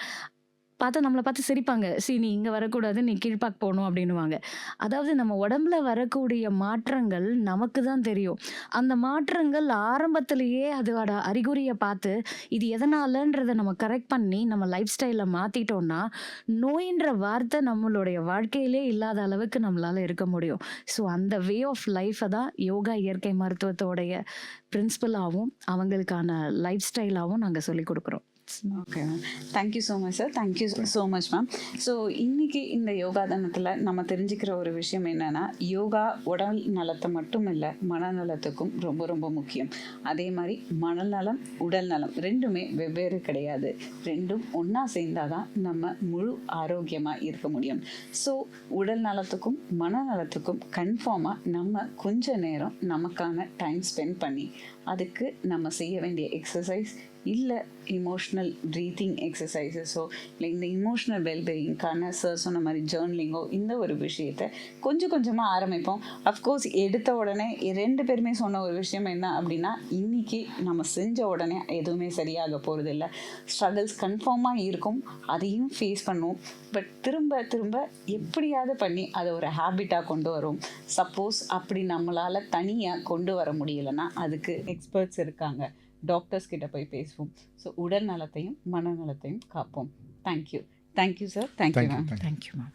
Speaker 2: பார்த்தா நம்மளை பார்த்து சிரிப்பாங்க, நீ இங்கே வரக்கூடாது, நீ கீழ்பாக் போகணும் அப்படின்னுவாங்க. அதாவது நம்ம உடம்புல வரக்கூடிய மாற்றங்கள் நமக்கு தான் தெரியும். அந்த மாற்றங்கள் ஆரம்பத்திலேயே அதோட அறிகுறியை பார்த்து இது எதனாலன்றதை நம்ம கரெக்ட் பண்ணி நம்ம லைஃப் ஸ்டைலை மாற்றிட்டோன்னா நோயின்ற வார்த்தை நம்மளுடைய வாழ்க்கையிலே இல்லாத அளவுக்கு நம்மளால் இருக்க முடியும். ஸோ அந்த வே ஆஃப் லைஃப்பை தான் யோகா இயற்கை மருத்துவத்தோடைய பிரின்சிபலாகவும் அவங்களுக்கான லைஃப் ஸ்டைலாகவும் நாங்கள் சொல்லிக் கொடுக்குறோம்.
Speaker 1: Okay ma'am, thank you so much sir, thank you so much ma'am. So இன்றைக்கி இந்த யோகா தினத்தில் நம்ம தெரிஞ்சுக்கிற ஒரு விஷயம் என்னென்னா, யோகா உடல் நலத்தை மட்டும் இல்லை மனநலத்துக்கும் ரொம்ப ரொம்ப முக்கியம். அதே மாதிரி மனநலம் உடல் நலம் ரெண்டுமே வெவ்வேறு கிடையாது, ரெண்டும் ஒன்றா சேர்ந்தால் தான் நம்ம முழு ஆரோக்கியமாக இருக்க முடியும். ஸோ உடல் நலத்துக்கும் மனநலத்துக்கும் கன்ஃபார்மாக நம்ம கொஞ்ச நேரம் நமக்கான டைம் ஸ்பெண்ட் பண்ணி அதுக்கு நம்ம செய்ய வேண்டிய எக்ஸசைஸ் இல்லை இமோஷ்னல் ப்ரீத்திங் எக்ஸசைசஸோ இல்லை இந்த இமோஷ்னல் வெல்பீயிங்கான சார் சொன்ன மாதிரி ஜேர்னலிங்கோ இந்த ஒரு விஷயத்தை கொஞ்சம் கொஞ்சமாக ஆரம்பிப்போம். அஃப்கோர்ஸ் எடுத்த உடனே 2 பேருமே சொன்ன ஒரு விஷயம் என்ன அப்படின்னா, இன்றைக்கி நம்ம செஞ்ச உடனே எதுவுமே சரியாக போகிறது இல்லை. ஸ்ட்ரகிள்ஸ் கன்ஃபார்மாக இருக்கும், அதையும் ஃபேஸ் பண்ணுவோம். பட் திரும்ப திரும்ப எப்படியாவது பண்ணி அதை ஒரு ஹேபிட்டாக கொண்டு வரும். சப்போஸ் அப்படி நம்மளால் தனியாக கொண்டு வர முடியலைன்னா அதுக்கு எக்ஸ்பர்ட்ஸ் இருக்காங்க, டாக்டர்ஸ் கிட்ட போய் பேசுவோம். ஸோ உடல் நலத்தையும் மனநலத்தையும் காப்போம். Thank you sir. Thank you ma'am.
Speaker 2: Thank you ma'am.